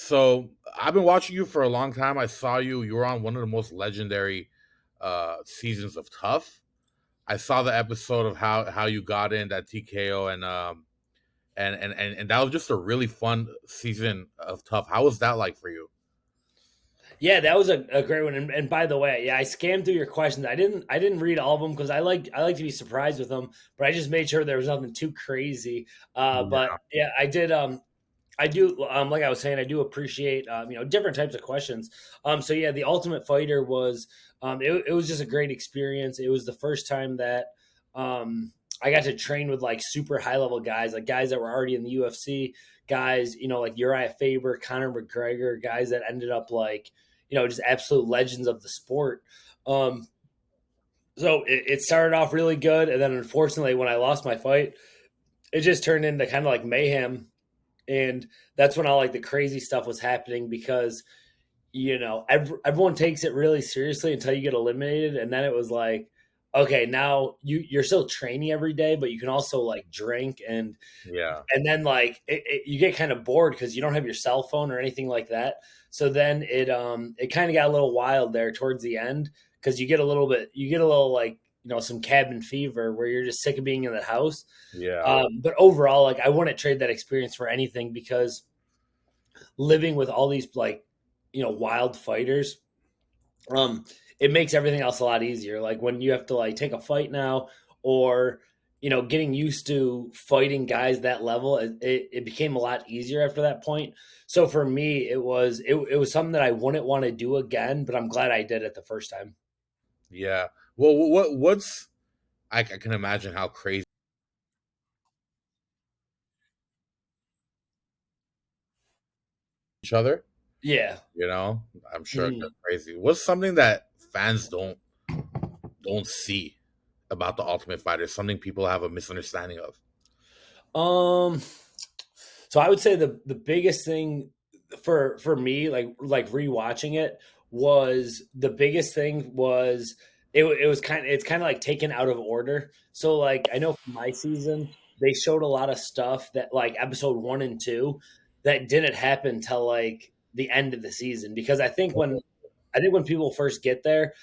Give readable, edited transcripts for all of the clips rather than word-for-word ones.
So I've been watching you for a long time. I saw you. You were on one of the most legendary seasons of Tough. I saw the episode of how you got in that TKO and that was just a really fun season of Tough. How was that like for you? Yeah, that was a great one. And by the way, yeah, I scanned through your questions. I didn't read all of them because I like to be surprised with them, but I just made sure there was nothing too crazy. But Yeah, yeah, I did. I do. Like I was saying, I do appreciate different types of questions. So yeah, the Ultimate Fighter was it was just a great experience. It was the first time that I got to train with like super high level guys, like guys that were already in the UFC, guys like Uriah Faber, Conor McGregor, guys that ended up like just absolute legends of the sport. Um, so it started off really good, and then unfortunately, when I lost my fight, it just turned into kind of like mayhem, and that's when all like the crazy stuff was happening because everyone takes it really seriously until you get eliminated, and then it was like, okay, now you're still training every day, but you can also like drink yeah, and then like you get kind of bored because you don't have your cell phone or anything like that. So then it kind of got a little wild there towards the end because you get a little like some cabin fever where you're just sick of being in the house. yeah, But overall, like I wouldn't trade that experience for anything because living with all these like wild fighters, um, it makes everything else a lot easier. Like when you have to like take a fight now, or getting used to fighting guys that level, it became a lot easier after that point. So for me, it was something that I wouldn't want to do again, but I'm glad I did it the first time. yeah. Well, what's I can imagine how crazy each other. Yeah. I'm sure Mhm. that's crazy. What's something that fans don't see about the Ultimate Fighter? Something people have a misunderstanding of. Um. So I would say the biggest thing for me, like rewatching it, was the biggest thing was it's kind of like taken out of order. So like I know for my season they showed a lot of stuff that like episode 1 and 2 that didn't happen till like the end of the season because I think when people first get there,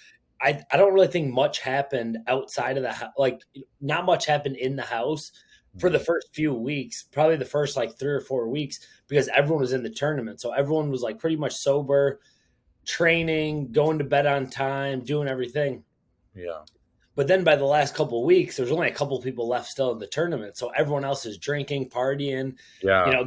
I don't really think much happened outside of the house. Like, not much happened in the house for the Mhm. first few weeks, probably the first like 3 or 4 weeks, because everyone was in the tournament. So everyone was like pretty much sober, training, going to bed on time, doing everything. Yeah, But then by the last couple of weeks, there's only a couple of people left still in the tournament. So everyone else is drinking, partying, yeah,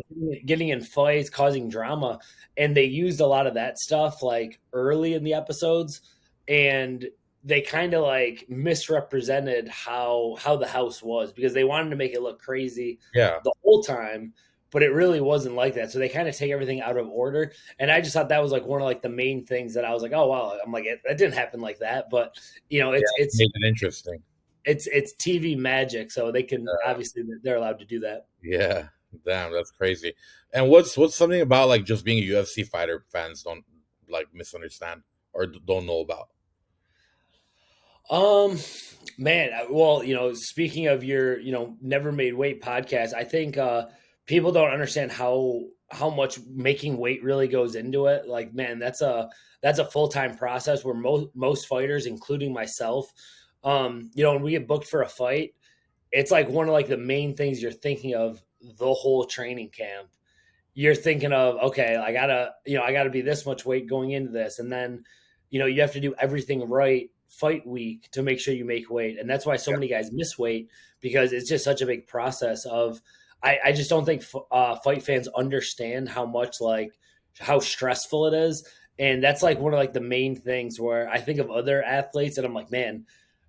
getting in fights, causing drama. And they used a lot of that stuff like early in the episodes. And they kind of like misrepresented how the house was because they wanted to make it look crazy yeah. the whole time, but it really wasn't like that. So they kind of take everything out of order. And I just thought that was like one of like the main things that I was like, oh wow, I'm like that didn't happen like that. But Yeah, it's it's make it interesting. it's TV magic, so they can obviously they're allowed to do that. Yeah, damn, that's crazy. And what's something about like just being a UFC fighter fans don't like misunderstand or don't know about? Um, man, well, speaking of your, Never Made Weight podcast, I think people don't understand how much making weight really goes into it. Like, man, that's a full-time process where most fighters, including myself, when we get booked for a fight, it's like one of like the main things you're thinking of the whole training camp. You're thinking of, okay, I gotta be this much weight going into this, and then you have to do everything right fight week to make sure you make weight, and that's why so many guys miss weight because it's just such a big process of. I just don't think fight fans understand how much like how stressful it is, and that's like one of like the main things where I think of other athletes and I'm like, man,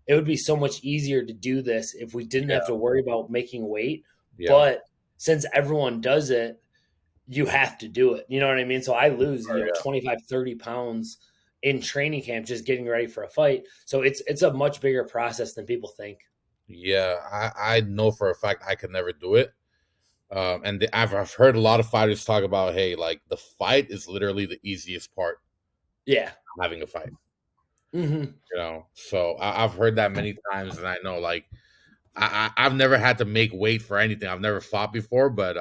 it would be so much easier to do this if we didn't have Yeah, to worry about making weight. yeah, But since everyone does it, you have to do it. You know what I mean? So I lose, sure, yeah, 25, 30 pounds in training camp just getting ready for a fight. So it's a much bigger process than people think. yeah. I know for a fact I could never do it. I've heard a lot of fighters talk about, hey, like the fight is literally the easiest part Yeah. of having a fight. Hmm. So I've heard that many times, and I know like I've never had to make weight for anything. I've never fought before, but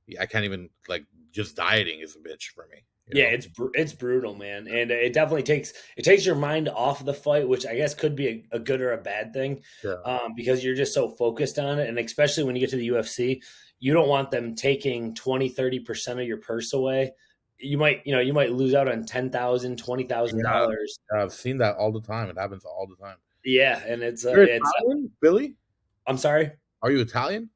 yeah, I can't even like just dieting is a bitch for me. You Yeah, know. it's brutal, man, and it definitely takes your mind off the fight, which I guess could be a good or a bad thing, Yeah. because you're just so focused on it, and especially when you get to the UFC, you don't want them taking 20-30% of your purse away. You might lose out on $10,000, Yeah, $20,000. I've seen that all the time. It happens all the time. Yeah, and You're it's Italian, Billy? I'm sorry. Are you Italian?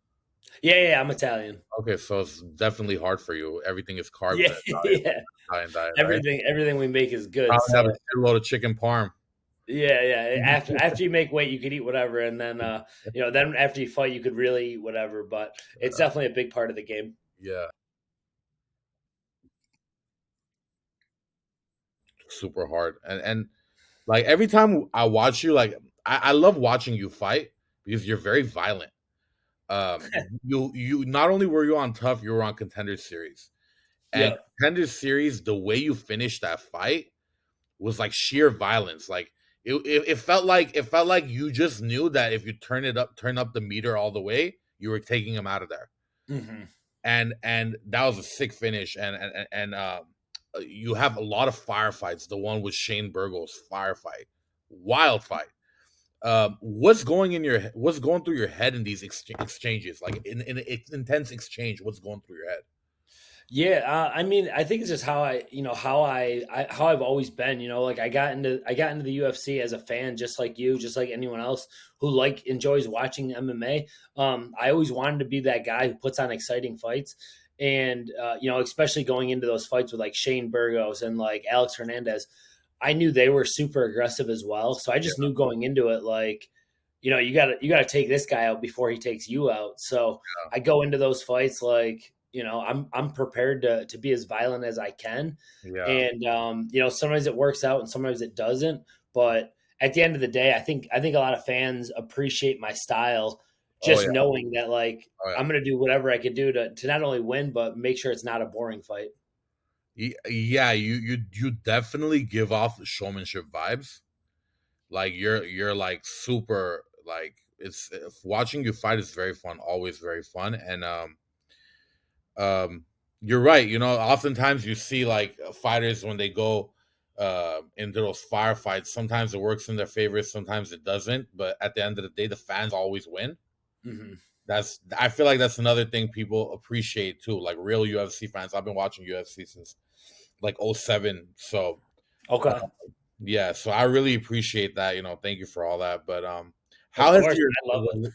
Yeah, I'm Italian. Okay, so it's definitely hard for you. Everything is carbs Yeah, in yeah. Italian diet, right? Everything we make is good. Probably have a So shitload of chicken parm. yeah. After you make weight, you could eat whatever, and then then after you fight, you could really eat whatever. But it's definitely a big part of the game. Yeah, super hard. And like every time I watch you, like I love watching you fight because you're very violent. You not only were you on Tough, you were on Contender Series. And Yeah. Contender Series, the way you finished that fight was like sheer violence. Like it felt like you just knew that if you turn up the meter all the way, you were taking him out of there. Hmm. And that was a sick finish. And you have a lot of firefights. The one with Shane Burgos firefight, wild fight. What's going through your head in these exchanges? Like in an intense exchange, what's going through your head? Yeah, I mean, I think it's just how I've always been. Like I got into the UFC as a fan, just like you, just like anyone else who enjoys watching MMA. I always wanted to be that guy who puts on exciting fights, and especially going into those fights with like Shane Burgos and like Alex Hernandez, I knew they were super aggressive as well. So I just knew going into it, like, you gotta take this guy out before he takes you out. So I go into those fights like, I'm prepared to be as violent as I can. Yeah. And sometimes it works out and sometimes it doesn't. But at the end of the day, I think a lot of fans appreciate my style, Oh just yeah. knowing that, like, Oh yeah. I'm gonna do whatever I could do to not only win, but make sure it's not a boring fight. Yeah, you definitely give off the showmanship vibes. Like you're like super like it's watching you fight is very fun, always very fun. And you're right. You know, oftentimes you see like fighters when they go into those firefights. Sometimes it works in their favor, sometimes it doesn't. But at the end of the day, the fans always win. Hmm. I feel like that's another thing people appreciate too. Like real UFC fans. I've been watching UFC since like '07. So Okay. yeah, so I really appreciate that. Thank you for all that. But Of how has course, your I love it.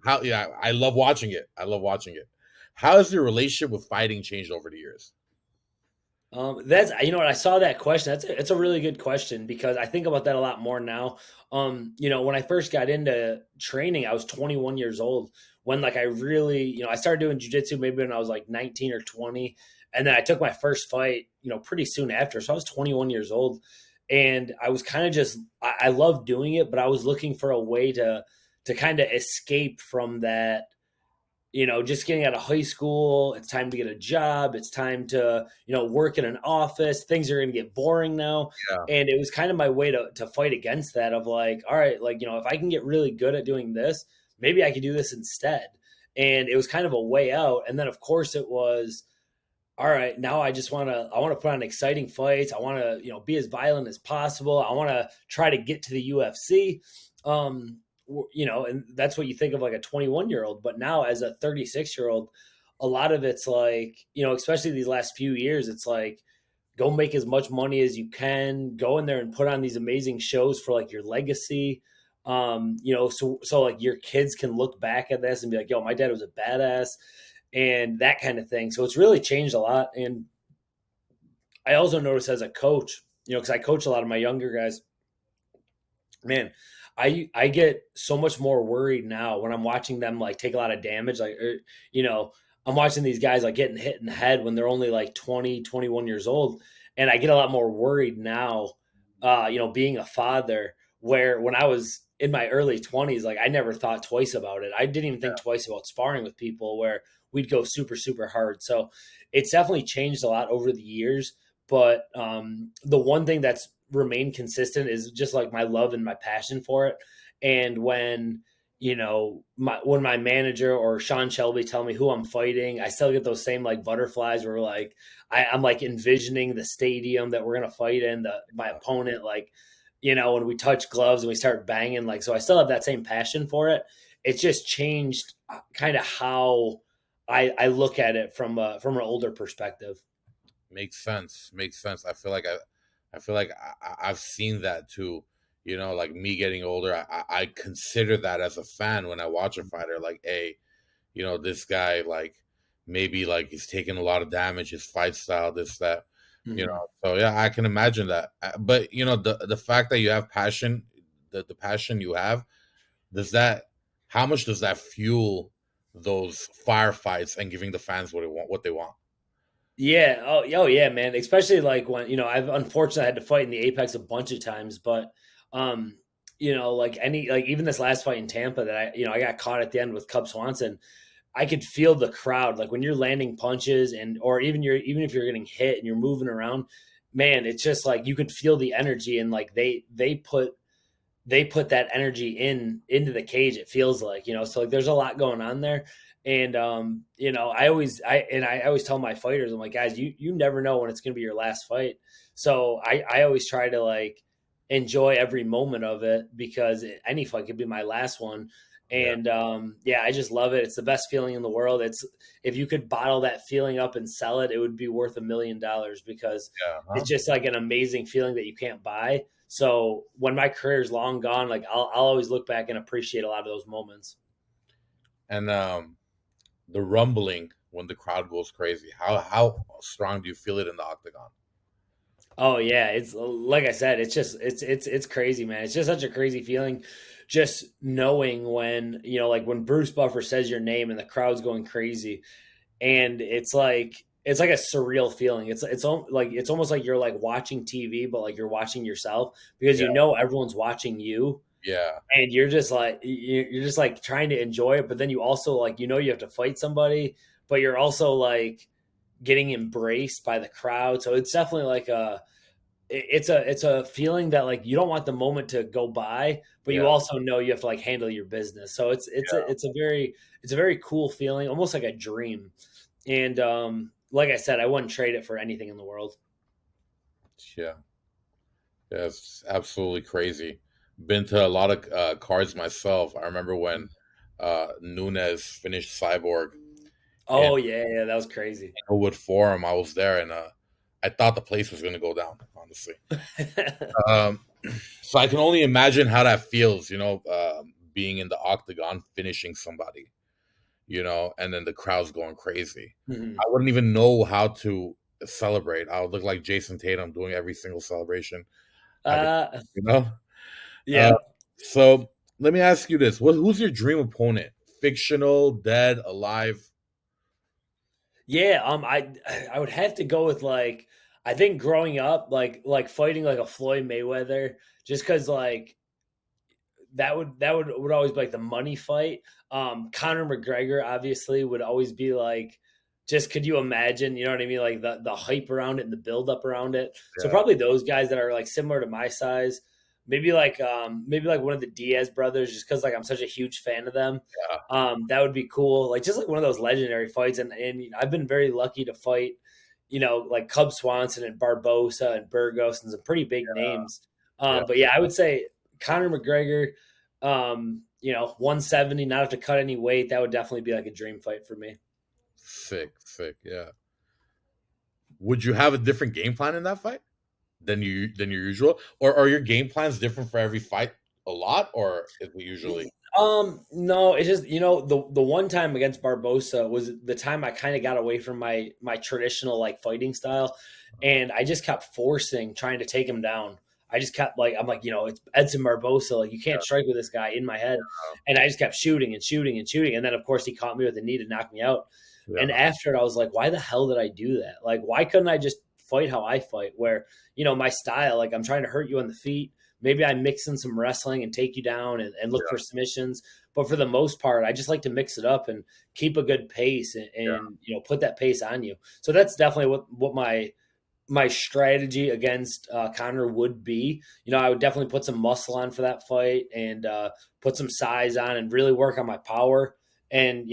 how yeah, I love watching it. I love watching it. How has your relationship with fighting changed over the years? That's what I saw that question. It's a really good question because I think about that a lot more now. When I first got into training, I was 21 years old. When like I really, I started doing jujitsu maybe when I was like 19 or 20, and then I took my first fight, pretty soon after. So I was 21 years old, and I was kind of just I loved doing it, but I was looking for a way to kind of escape from that, just getting out of high school. It's time to get a job. It's time to, work in an office. Things are going to get boring now. Yeah. And it was kind of my way to fight against that of like, all right, like, if I can get really good at doing this, maybe I could do this instead. And it was kind of a way out. And then of course it was, all right, now I want to put on exciting fights. I want to, be as violent as possible. I want to try to get to the UFC. And that's what you think of like a 21-year-old. But now as a 36-year-old, a lot of it's like, especially these last few years, it's like, go make as much money as you can, go in there and put on these amazing shows for like your legacy. So like your kids can look back at this and be like, yo, my dad was a badass, and that kind of thing. So it's really changed a lot. And I also notice as a coach, because I coach a lot of my younger guys, man, I get so much more worried now when I'm watching them like take a lot of damage. Like, you know, I'm watching these guys like getting hit in the head when they're only like 20, 21 years old. And I get a lot more worried now, being a father, where when I was in my early 20s, like I never thought twice about it. I didn't even think twice about sparring with people where we'd go super, super hard. So it's definitely changed a lot over the years. But the one thing that's remained consistent is just like my love and my passion for it. And when when my manager or Sean Shelby tell me who I'm fighting, I still get those same like butterflies where like I'm like envisioning the stadium that we're gonna fight in, my opponent, like, when we touch gloves and we start banging, like, so I still have that same passion for it. It's just changed kind of how I look at it from an older perspective. Makes sense. Makes sense. I feel like I've seen that too. You know, like me getting older, I consider that as a fan when I watch a fighter. Like, hey, you know, this guy, like, maybe like he's taking a lot of damage, his fight style, this, that, you Mhm. know. So yeah, I can imagine that. But you know, the fact that you have passion, the passion you have, does that, how much does that fuel those firefights and giving the fans what they want? Yeah. Oh, yeah, man. Especially like when, I've unfortunately had to fight in the Apex a bunch of times, but um, like even this last fight in Tampa that I got caught at the end with Cub Swanson, I could feel the crowd. Like when you're landing punches or even if you're getting hit and you're moving around, man, it's just like you could feel the energy, and like they put that energy into the cage. It feels like, so like there's a lot going on there. And I always tell my fighters, I'm like, guys, you never know when it's going to be your last fight. So I always try to like enjoy every moment of it, because any fight could be my last one. Yeah, And yeah, I just love it. It's the best feeling in the world. It's If you could bottle that feeling up and sell it, it would be worth $1 million, because yeah, huh? it's just like an amazing feeling that you can't buy. So when my career is long gone, like I'll always look back and appreciate a lot of those moments. And the rumbling when the crowd goes crazy. How strong do you feel it in the octagon? Oh yeah, it's like I said, it's just it's crazy, man. It's just such a crazy feeling, just knowing when, like when Bruce Buffer says your name and the crowd's going crazy, and it's like a surreal feeling. It's almost like you're like watching TV, but like you're watching yourself, because Yeah, everyone's watching you, yeah, and you're just like trying to enjoy it, but then you also like, you have to fight somebody, but you're also like getting embraced by the crowd. So it's definitely like it's a feeling that like you don't want the moment to go by, but yeah, you also know you have to like handle your business. So it's a very cool feeling, almost like a dream. And like I said, I wouldn't trade it for anything in the world. yeah. Yeah, it's absolutely crazy. Been to a lot of cards myself. I remember when Nunez finished Cyborg in Oh yeah, yeah, that was crazy. Inglewood Forum. I was there, and I thought the place was going to go down. Honestly, um, so I can only imagine how that feels. You know, being in the octagon, finishing somebody. You know, and then the crowd's going crazy. I Mhm. wouldn't even know how to celebrate. I would look like Jason Tatum doing every single celebration I could, uh you know? Uh, yeah. so let me ask you this. Who's your dream opponent? Fictional, dead, alive? Yeah, I would have to go with like, I think growing up, like fighting like a Floyd Mayweather, just because like that would always be like the money fight. Conor McGregor obviously would always be like, just could you imagine? You know what I mean? Like the hype around it and the build up around it. So Yeah, probably those guys that are like similar to my size. Maybe like one of the Diaz brothers, just because like I'm such a huge fan of them. yeah, That would be cool. Like just like one of those legendary fights. And I've been very lucky to fight, like Cub Swanson and Barbosa and Burgos and some pretty big names. yeah. But yeah, I would say Conor McGregor, 170, not have to cut any weight. That would definitely be like a dream fight for me. Sick, sick. Yeah. Would you have a different game plan in that fight than your usual, or are your game plans different for every fight a lot, or is it usually? No, it's just, the one time against Barbosa was the time I kind of got away from my traditional like fighting style, and I just kept forcing trying to take him down. I just kept like, I'm like, it's Edson Barbosa, like you can't strike with this guy in my head, and I just kept shooting and shooting and shooting, and then of course he caught me with a knee to knock me out. And Yeah, after it, I was like, why the hell did I do that? Like, why couldn't I just fight how I fight? Where, my style, like I'm trying to hurt you on the feet. Maybe I mix in some wrestling and take you down and look for yeah, submissions. But for the most part, I just like to mix it up and keep a good pace and, yeah. put that pace on you. So that's definitely what my my strategy against Connor would be, I would definitely put some muscle on for that fight and put some size on and really work on my power and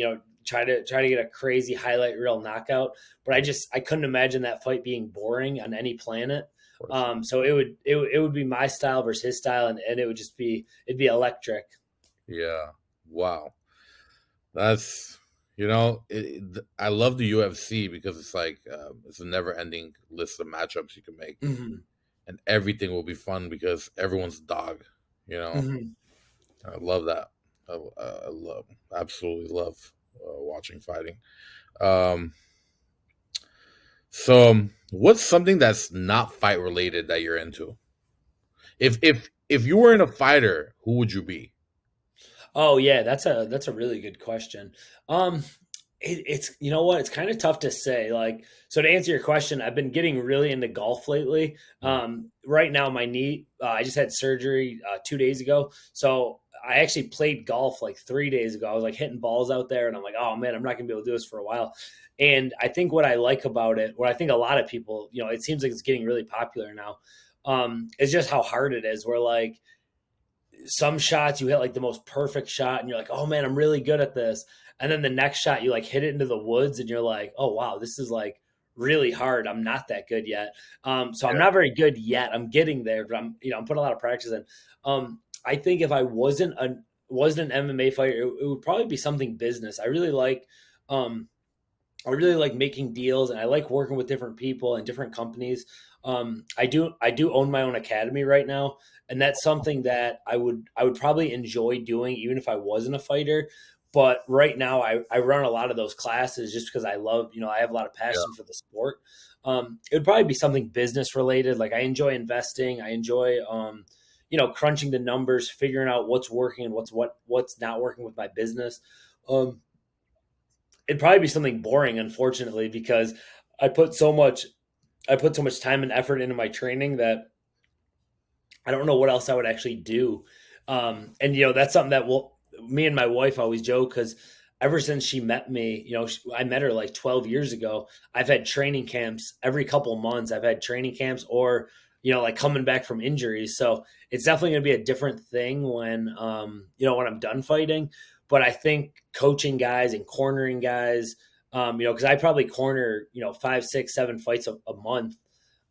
try to get a crazy highlight reel knockout. But I couldn't imagine that fight being boring on any planet. Of course. So it would be my style versus his style, and it would just it'd be electric. Yeah. Wow. That's I love the UFC because it's like it's a never-ending list of matchups you can make, Hmm. and everything will be fun because everyone's a dog. You know, Hmm. I love that. I love, absolutely love watching fighting. Um, what's something that's not fight related that you're into? If you weren't a fighter, who would you be? Oh yeah, that's a really good question. Um, it's you know what, it's kind of tough to say. Like, so to answer your question, I've been getting really into golf lately. Mm. Right now my knee, I just had surgery 2 days ago, so I actually played golf like 3 days ago. I was like hitting balls out there, and I'm like, oh man, I'm not gonna be able to do this for a while. And I think what I like about it, what I think a lot of people, it seems like it's getting really popular now, is just how hard it is. Where like some shots you hit like the most perfect shot and you're like, oh man, I'm really good at this. And then the next shot you like hit it into the woods and you're like, oh wow, this is like really hard. I'm not that good yet. So I'm Yeah, not very good yet. I'm getting there, but I'm putting a lot of practice in. I think if I wasn't an MMA fighter, it would probably be something business. Um, I really like making deals and I like working with different people and different companies. I do own my own academy right now, and that's something that I would probably enjoy doing even if I wasn't a fighter. But right now I run a lot of those classes just because I love, I have a lot of yeah, passion for the sport. It would probably be something business related. Like I enjoy investing. I enjoy crunching the numbers, figuring out what's working and what's not working with my business. Um, it'd probably be something boring, unfortunately, because I put so much I put so much time and effort into my training that I don't know what else I would actually do. And that's something that me and my wife always joke because ever since she met me, I met her like 12 years ago. I've had training camps every couple months. I've had training camps or like coming back from injuries. So it's definitely going to be a different thing when I'm done fighting. But I think coaching guys and cornering guys, because I probably corner 5, 6, 7 fights a month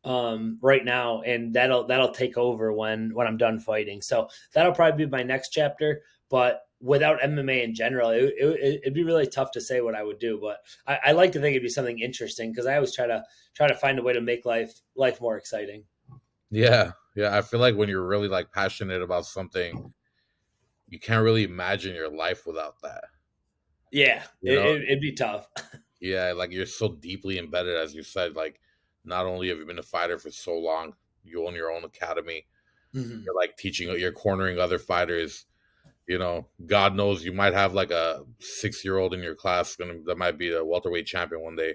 right now, and that'll take over when I'm done fighting. So that'll probably be my next chapter. But without MMA in general, it'd be really tough to say what I would do. But I like to think it'd be something interesting because I always try to find a way to make life more exciting. yeah, yeah. I feel like when you're really like passionate about something, you can't really imagine your life without that. Yeah, You know, it'd be tough. yeah, like you're so deeply embedded, as you said. Like, not only have you been a fighter for so long, you own your own academy. Hmm. You're like teaching, you're cornering other fighters. God knows you might have like a 6 year old in your class that might be a welterweight champion one day.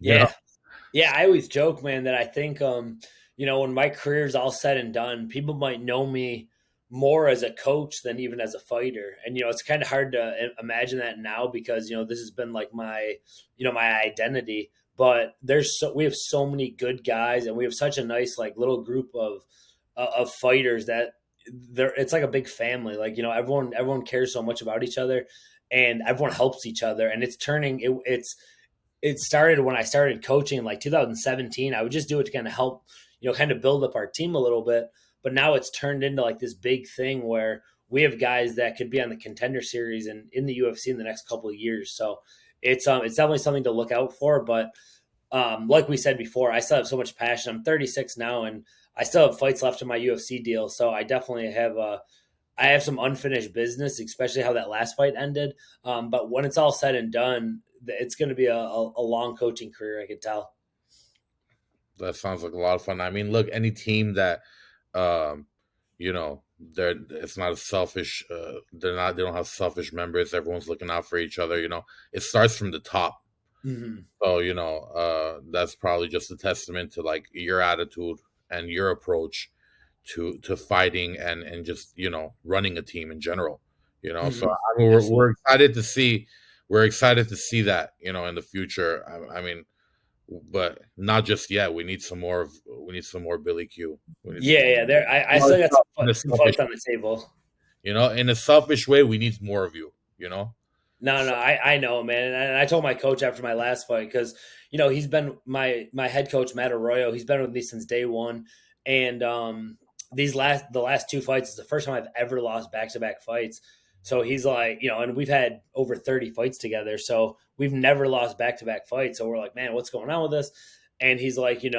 You know, Yeah, yeah. I always joke, man, that I think when my career's all said and done, people might know me more as a coach than even as a fighter. And it's kind of hard to imagine that now because this has been like my identity. But we have so many good guys, and we have such a nice like little group of fighters that it's like a big family. Like everyone cares so much about each other, and everyone helps each other, and it started when I started coaching in like 2017. I would just do it to kind of help, kind of build up our team a little bit. But now it's turned into like this big thing where we have guys that could be on the contender series and in the UFC in the next couple of years. So it's definitely something to look out for. But like we said before, I still have so much passion. I'm 36 now, and I still have fights left in my UFC deal. So I definitely have some unfinished business, especially how that last fight ended. But when it's all said and done, it's going to be a long coaching career. I could tell. that sounds like a lot of fun. I mean, look, any team that, um, it's not a selfish. They don't have selfish members. Everyone's looking out for each other. It starts from the top. Hmm. So, that's probably just a testament to like your attitude and your approach to fighting and just, running a team in general. So Hmm. I mean, we're Absolutely. excited to see that, in the future. I mean, but not just yet. We need some more. We need some more Billy Q. We need some. Yeah. There, I Well, still it's got not in a some selfish, fights on the table. in a selfish way. We need more of you. You know. No, no, So, I know, man. And I told my coach after my last fight because he's been my head coach Matt Arroyo. He's been with me since day one, and the last two fights is the first time I've ever lost back to back fights. So he's like, and we've had over 30 fights together, so we've never lost back to back fights. So we're like, man, what's going on with this? And he's like, you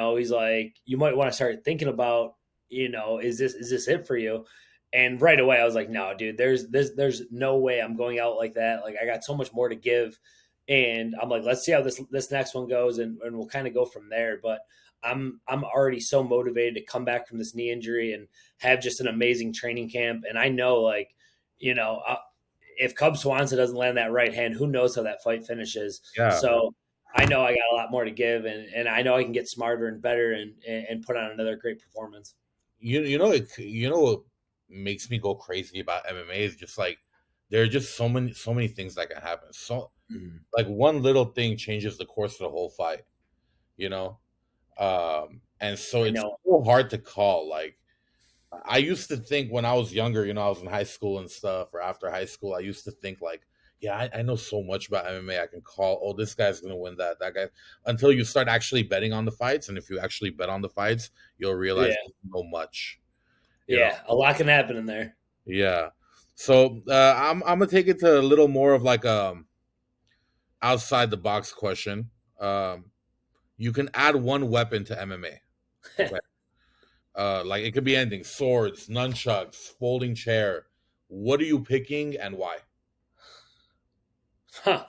might want to start thinking about, is this it for you? And right away, I was like, no, dude, there's no way I'm going out like that. Like I got so much more to give. And I'm like, let's see how this next one goes, and we'll kind of go from there. But I'm already so motivated to come back from this knee injury and have just an amazing training camp. And I know, like, you know, uh, if Cub Swanson doesn't land that right hand, who knows how that fight finishes? yeah. So I know I got a lot more to give, and I know I can get smarter and better and put on another great performance. What makes me go crazy about MMA is just like there are just so many things that can happen. So Mhm. like one little thing changes the course of the whole fight. You know, and so I it's know. so hard to call. Like I used to think when I was younger, I was in high school and stuff, or after high school, I used to think like, yeah, I know so much about MMA. I can call, oh, this guy's gonna win that guy. Until you start actually betting on the fights, and if you actually bet on the fights, you'll realize Yeah. you know much. You know, Yeah, a lot can happen in there. yeah. So I'm gonna take it to a little more of like outside the box question. Um, you can add one weapon to MMA. Okay. Like it could be anything: swords, nunchucks, folding chair. What are you picking and why? Huh.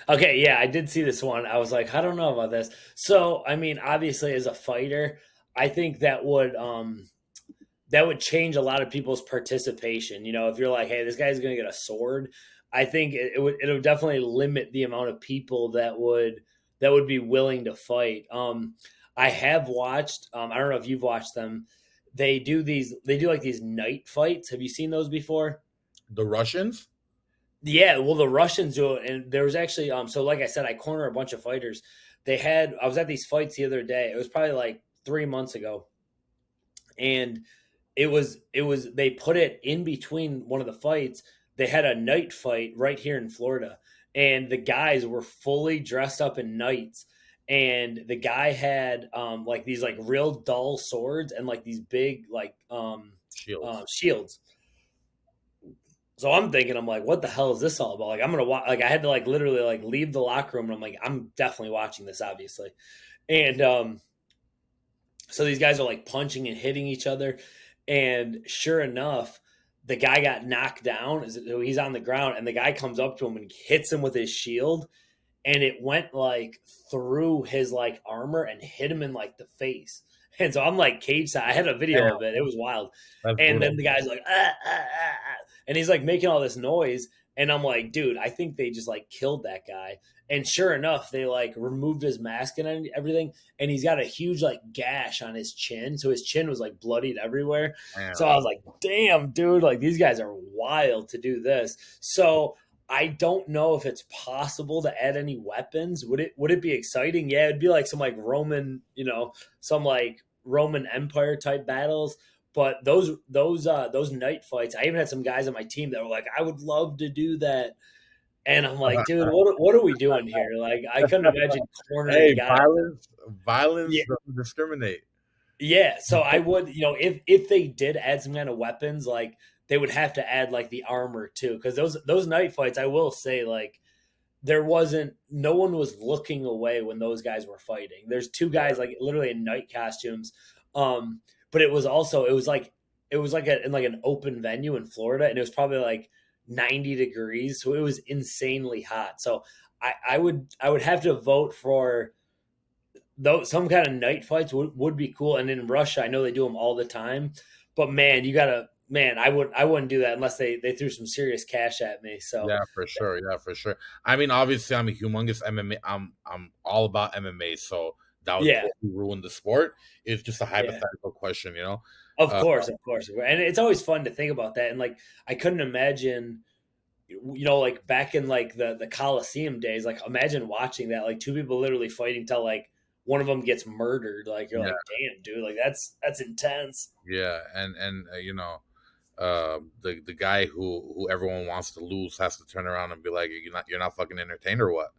Okay, yeah, I did see this one. I was like, I don't know about this. So, I mean, obviously as a fighter, I think that would change a lot of people's participation. If you're like, hey, this guy's going to get a sword, I think it would definitely limit the amount of people that would be willing to fight. I have watched. I don't know if you've watched them. They do like these night fights. Have you seen those before? The Russians? Yeah, well, the Russians do it, and there was actually so like I said, I corner a bunch of fighters. I was at these fights the other day. It was probably like 3 months ago, and it was they put it in between one of the fights. They had a night fight right here in Florida, and the guys were fully dressed up in knights, and the guy had like these like real dull swords and like these big like Shields. shields. So I'm thinking, I'm like, what the hell is this all about? Like, I'm gonna watch. Like, I had to like literally like leave the locker room, and I'm like, I'm definitely watching this, obviously. And so these guys are like punching and hitting each other, and sure enough, the guy got knocked down. He's on the ground, and the guy comes up to him and hits him with his shield, and it went like through his like armor and hit him in like the face. And so I'm like cage side. I had a video Damn, of it. It was wild. that's And brutal. then the guy's like, and he's like making all this noise. And I'm like, dude, I think they just like killed that guy. And sure enough, they like removed his mask and everything. And he's got a huge like gash on his chin. So his chin was like bloodied everywhere. So Damn. I was like, damn, dude, like these guys are wild to do this. So I don't know if it's possible to add any weapons. Would it be exciting? Yeah, it'd be like some like Roman, some like Roman Empire type battles. But those night fights, I even had some guys on my team that were like, I would love to do that. And I'm like, dude, what are we doing here? Like, I couldn't imagine cornering a Hey, guy. violence Yeah, doesn't discriminate. yeah. So I would, if they did add some kind of weapons, like they would have to add like the armor too, because those night fights, I will say, like no one was looking away when those guys were fighting. There's two guys like literally in night costumes, um, but it was like in like an open venue in Florida, and it was probably like 90 degrees, so it was insanely hot. So I would have to vote for though some kind of night fights would be cool. And in Russia, I know they do them all the time. But man, I wouldn't do that unless they threw some serious cash at me. So Yeah, for sure. Yeah, for sure. I mean, obviously, I'm a humongous MMA. I'm all about MMA, so that would yeah, totally ruin the sport. It's just a yeah. hypothetical question. Of Uh, course, of course. And it's always fun to think about that. And like I couldn't imagine, like back in like the Coliseum days, like imagine watching that, like two people literally fighting till like one of them gets murdered. Like you're Yeah, like, damn, dude, like that's intense. yeah, and the guy who everyone wants to lose has to turn around and be like, you're not fucking entertained or what?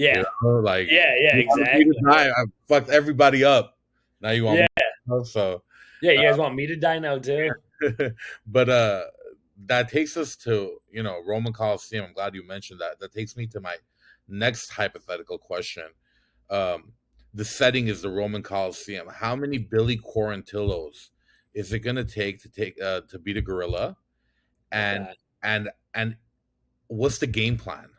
You Yeah, know, like yeah, you wanted me to exactly. die. I fucked everybody up. Now you want me Yeah, to, so yeah. You guys want me to die now too? but that takes us to Roman Coliseum. I'm glad you mentioned that. That takes me to my next hypothetical question. Um, the setting is the Roman Coliseum. How many Billy Quarantillos is it going to take to beat a gorilla? And Okay. and what's the game plan?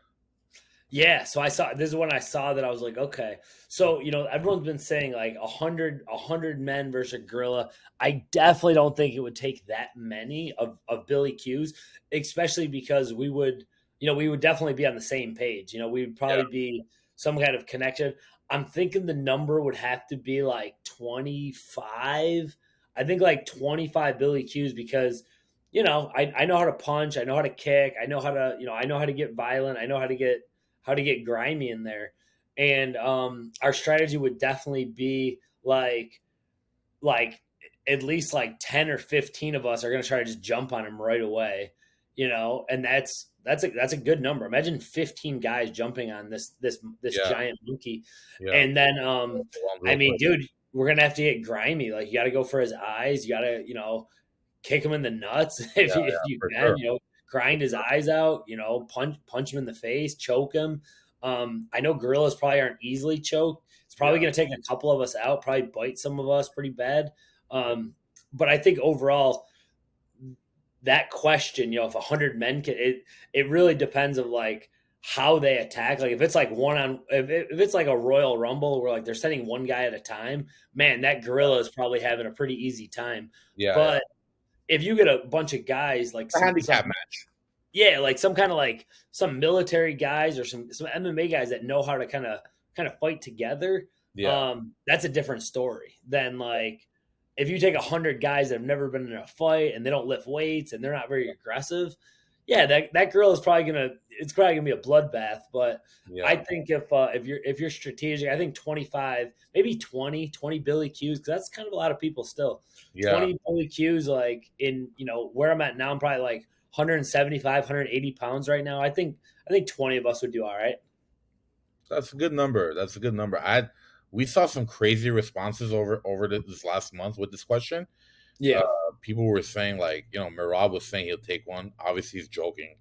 Yeah, so I saw this is when I saw that I was like, okay. So, everyone's been saying like a hundred men versus a gorilla. I definitely don't think it would take that many of Billy Q's, especially because we would definitely be on the same page. We would Yeah, probably be some kind of connection. I'm thinking the number would have to be like 25. I think like 25 Billy Q's because I know how to punch, I know how to kick, I know how to get violent, I know how to get grimy in there. And our strategy would definitely be like at least like 10 or 15 of us are going to try to just jump on him right away, and that's a good number. Imagine 15 guys jumping on this yeah, giant monkey. yeah. And then Overwhelmed I real mean, quick. dude, we're going to have to get grimy. Like you got to go for his eyes, you got to kick him in the nuts Yeah, if yeah, you for can, sure. grind his eyes out, punch him in the face, choke him. I know gorillas probably aren't easily choked. It's probably Yeah, going to take a couple of us out, probably bite some of us pretty bad. But I think overall, that question, if 100 men can, it really depends of like how they attack. Like if it's like if it's like a Royal Rumble where like they're sending one guy at a time, man, that gorilla is probably having a pretty easy time. yeah, yeah. But if you get a bunch of guys like A some handicap match. yeah, like some kind of like some military guys or some MMA guys that know how to kind of fight together, Yeah, that's a different story than like if you take 100 guys that have never been in a fight and they don't lift weights and they're not very aggressive. Yeah, that girl is probably gonna be a bloodbath. But I yeah, think if you're strategic, I think 25, maybe 20 Billy Q's because that's kind of a lot of people still. yeah. 20 Billy Q's like in where I'm at now, I'm probably like 175, 180 pounds right now. I think 20 of us would do all right. That's a good number. That's a good number. We saw some crazy responses over this last month with this question. Uh, Yeah. People were saying like, Mirab was saying he'll take one. Obviously, he's joking.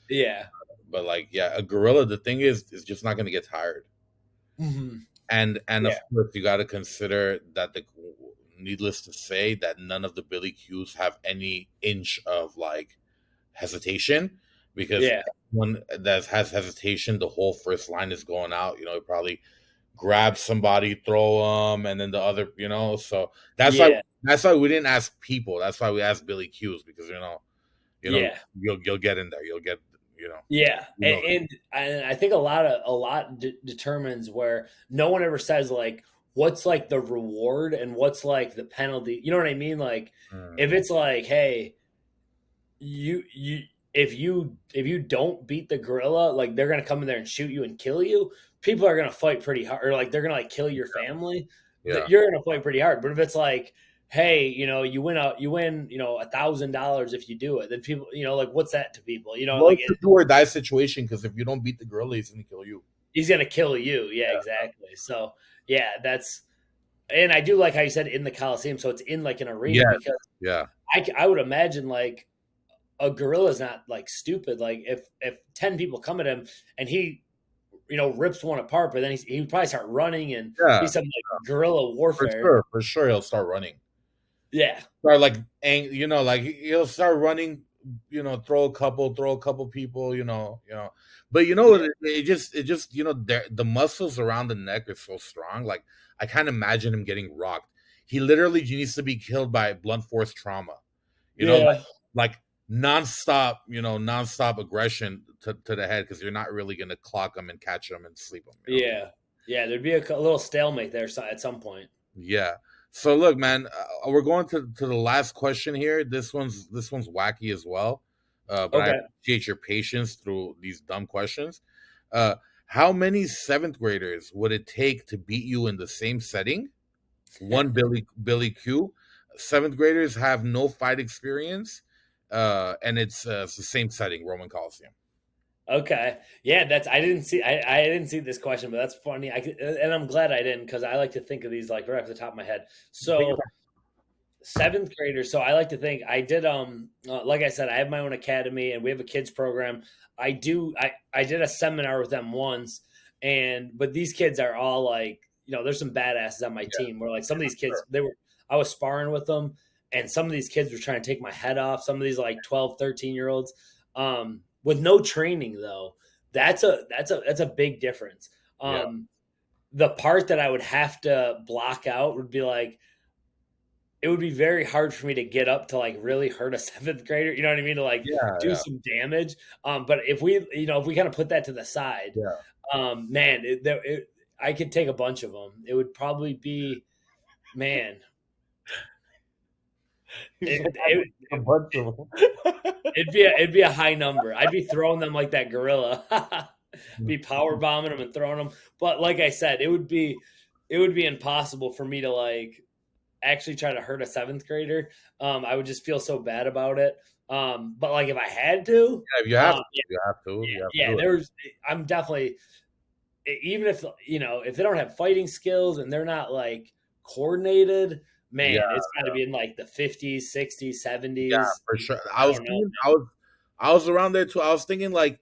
Yeah. But like, yeah, a gorilla. The thing is just not going to get tired. Hmm. And of Yeah. course, you got to consider that needless to say, that none of the Billy Qs have any inch of like hesitation, because Yeah. one that has hesitation, the whole first line is going out. Probably grab somebody, throw them, and then the other. So Yeah. that's why we didn't ask people. That's why we asked Billy Qs, because Yeah. you'll get in there. You'll get you know Yeah, you know and I think a lot determines where no one ever says like what's like the reward and what's like the penalty. You know what I mean? Like Mm, if it's like, hey, you if you don't beat the gorilla, like they're gonna come in there and shoot you and kill you. People are gonna fight pretty hard, or like they're gonna like kill your family. yeah. You're gonna fight pretty hard. But if it's like, hey, you win $1,000 if you do it, then people, like what's that to people? Well, Like it's a do or die situation, because if you don't beat the gorilla, he's gonna kill you. he's gonna kill you. Yeah, Yeah, exactly. So yeah, and I do like how you said in the Coliseum, so it's in like an arena yeah, because yeah, I would imagine like a gorilla's not like stupid. Like if 10 people come at him and he rips one apart, but then he would probably start running and be yeah. some like guerrilla For warfare. sure, for sure, he'll start running. Yeah, Start like, like he'll start running. Throw a couple people. But yeah, it just the muscles around the neck are so strong. Like, I can't imagine him getting rocked. He literally needs to be killed by blunt force trauma. yeah, Like nonstop, nonstop aggression to the head, because you're not really gonna clock him and catch him and sleep him. yeah, yeah. There'd be a little stalemate there at some point. Yeah. So look, man, we're going to the last question here. This one's wacky as well, but I Okay. appreciate your patience through these dumb questions. Uh, How many seventh graders would it take to beat you in the same setting? One Billy Q. Seventh graders have no fight experience, and it's the same setting, Roman Coliseum. Okay. Yeah, that's I didn't see this question, but that's funny. And I'm glad I didn't because I like to think of these like right off the top of my head. Think So about seventh graders. So I like to think I did like I said, I have my own academy and we have a kids program. I did a seminar with them once, and but these kids are all like, there's some badasses on my yeah, team where like some of these sure. kids I was sparring with them, and some of these kids were trying to take my head off, some of these like 12, 13-year olds. With no training though. That's a big difference. Yeah, The part that I would have to block out would be like it would be very hard for me to get up to like really hurt a seventh grader. You know what I mean? To like yeah, do yeah, some damage. But if we kind of put that to the side, yeah. man, I could take a bunch of them. It would probably be, man, He's it, like, I it, could take a bunch of them. it'd be a high number. I'd be throwing them like that gorilla, be power bombing them and throwing them. But like I said, it would be impossible for me to like actually try to hurt a seventh grader. I would just feel so bad about it. But like if I had to, Yeah, if you have to, yeah, you have to, you have to yeah, do it. I'm definitely, even if if they don't have fighting skills and they're not like coordinated, Yeah, man, it's got to be in like the 50s, 60s, yeah, 70s. for sure. I don't know. I was around there too. I was thinking like,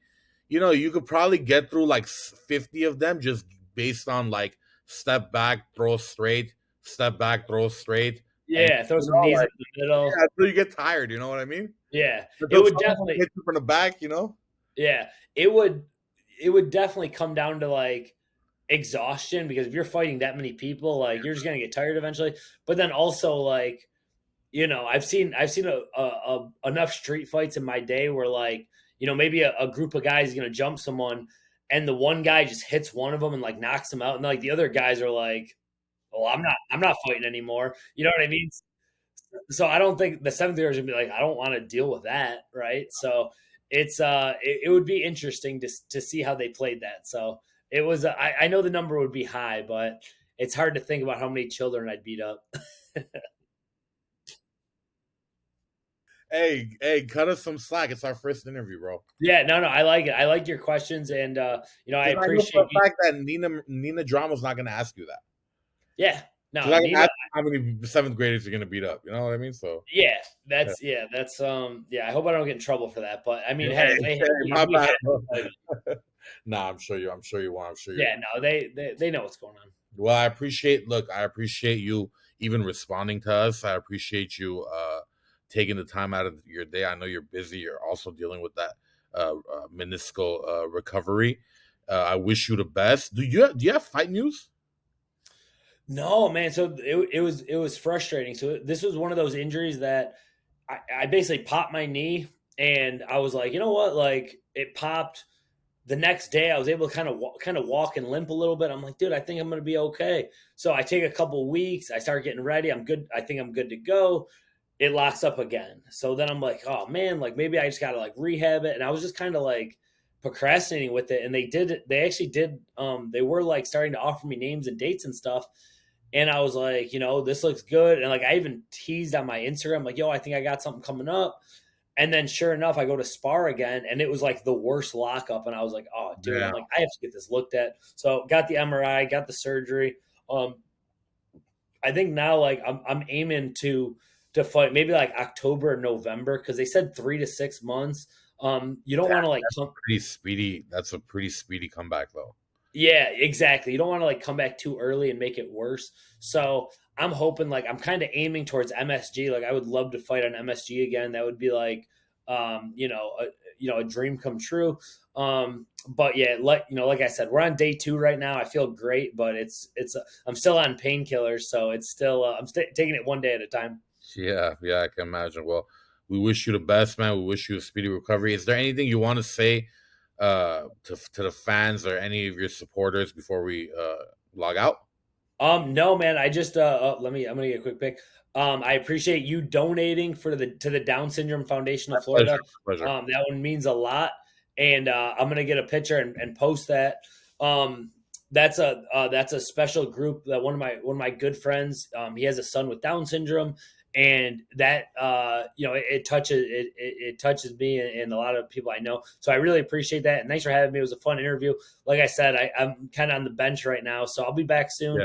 you could probably get through like 50 of them just based on like step back, throw straight, step back, throw straight, and Yeah, throw some knees like up the middle. yeah, until you get tired. You know what I mean? Yeah, it Until would someone definitely. hits you from the back. Yeah, it would definitely come down to like exhaustion, because if you're fighting that many people, like you're just gonna get tired eventually. But then also like, I've seen enough street fights in my day where like, maybe a group of guys is gonna jump someone, and the one guy just hits one of them and like knocks them out, and like the other guys are like, "Oh, I'm not fighting anymore." You know what I mean? So I don't think the seventh graders would be like, I don't want to deal with that, right? So it would be interesting to see how they played that. So it was I know the number would be high, but it's hard to think about how many children I'd beat up. Hey, cut us some slack. It's our first interview, bro. Yeah, no, I like it. I like your questions, and I Because I know for appreciate a you. fact that Nina Drama's not going to ask you that. Yeah, She's no, not going to Nina. ask you how many seventh graders you're going to beat up. You know what I mean? So Yeah, yeah, that's yeah. I hope I don't get in trouble for that. But I mean, hey, hey, if they hit hey, me, my I'd be bad, happy to bro. fight 'em. Nah, I'm sure you won't. I'm sure you Yeah, won't. no, they know what's going on. Well, I appreciate you even responding to us. I appreciate you taking the time out of your day. I know you're busy. You're also dealing with that meniscal recovery. I wish you the best. Do you have fight news? No, man. So it was frustrating. So this was one of those injuries that I basically popped my knee, and I was like, you know what? Like it popped. The next day, I was able to kind of walk and limp a little bit. I'm like, dude, I think I'm gonna be okay. So I take a couple weeks. I start getting ready. I'm good. I think I'm good to go. It locks up again. So then I'm like, oh man, like maybe I just gotta like rehab it. And I was just kind of like procrastinating with it. And they actually did. They were like starting to offer me names and dates and stuff. And I was like, this looks good. And like I even teased on my Instagram, like, yo, I think I got something coming up. And then sure enough, I go to spar again, and it was like the worst lockup. And I was like, oh, dude, I'm Damn. like, I have to get this looked at. So got the MRI, got the surgery. Um, I think now like I'm aiming to fight maybe like October or November, because they said 3 to 6 months. You don't want to like come. Pretty speedy. That's a pretty speedy comeback, though. Yeah, exactly. You don't want to like come back too early and make it worse. So I'm hoping, like, I'm kind of aiming towards MSG. Like I would love to fight on MSG again. That would be like, a dream come true. But yeah, like I said, we're on day 2 right now. I feel great, but I'm still on painkillers, so it's still taking it one day at a time. Yeah, yeah, I can imagine. Well, we wish you the best, man. We wish you a speedy recovery. Is there anything you want to say to the fans or any of your supporters before we log out? No, man. I just I'm gonna get a quick pick. I appreciate you donating to the Down Syndrome Foundation My of pleasure. Florida. Pleasure. That one means a lot, and I'm gonna get a picture and post that. That's a special group that one of my good friends, he has a son with Down syndrome, and that it touches it touches me and a lot of people I know. So I really appreciate that. And thanks for having me. It was a fun interview. Like I said, I'm kind of on the bench right now, so I'll be back soon.